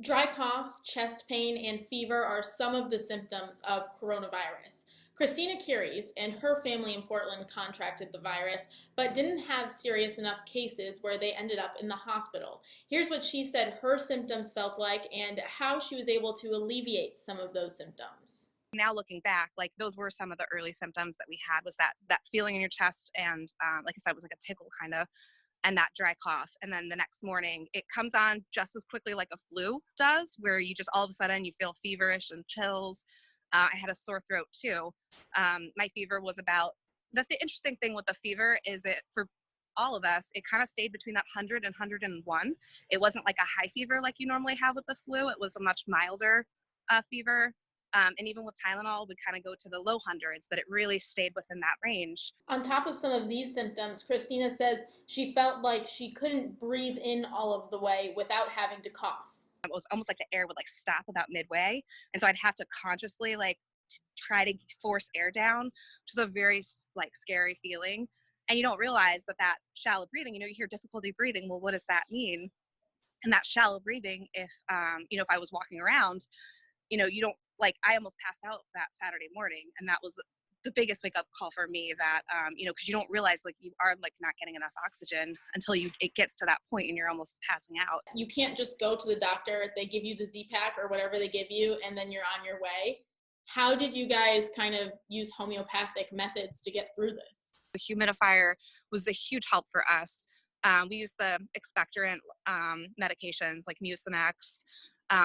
Dry cough, chest pain, and fever are some of the symptoms of coronavirus. Christina Curies and her family in Portland contracted the virus, but didn't have serious enough cases where they ended up in the hospital. Here's what she said her symptoms felt like and how she was able to alleviate some of those symptoms. Now looking back, like those were some of the early symptoms that we had was that feeling in your chest and like I said, it was like a tickle kind of, and that dry cough. And then the next morning it comes on just as quickly like a flu does, where you just all of a sudden you feel feverish and chills. I had a sore throat too. My fever was about, that's the interesting thing with the fever is it for all of us, it kind of stayed between that 100 and 101. It wasn't like a high fever like you normally have with the flu. It was a much milder fever. And even with Tylenol, we kind of go to the low hundreds, but it really stayed within that range. On top of some of these symptoms, Christina says she felt like she couldn't breathe in all of the way without having to cough. It was almost like the air would like stop about midway. And so I'd have to consciously like try to force air down, which is a very like scary feeling. And you don't realize that shallow breathing, you hear difficulty breathing. Well, what does that mean? And that shallow breathing, if, if I was walking around, you don't like, I almost passed out that Saturday morning. And that was the biggest wake up call for me that, cause you don't realize like you are like not getting enough oxygen until it gets to that point and you're almost passing out. You can't just go to the doctor, they give you the Z-Pack or whatever they give you, and then you're on your way. How did you guys kind of use homeopathic methods to get through this? The humidifier was a huge help for us. We used the expectorant medications like Mucinex,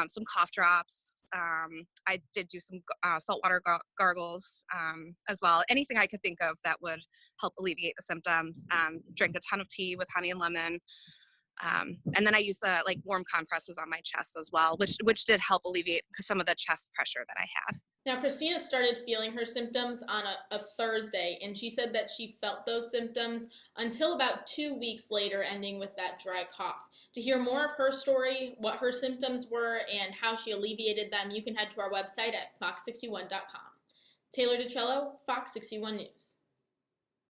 some cough drops. I did do some saltwater gargles as well. Anything I could think of that would help alleviate the symptoms. Drank a ton of tea with honey and lemon. And then I used like warm compresses on my chest as well, which did help alleviate some of the chest pressure that I had. Now, Christina started feeling her symptoms on a Thursday, and she said that she felt those symptoms until about 2 weeks later, ending with that dry cough. To hear more of her story, what her symptoms were, and how she alleviated them, you can head to our website at fox61.com. Taylor Dichello, Fox 61 News.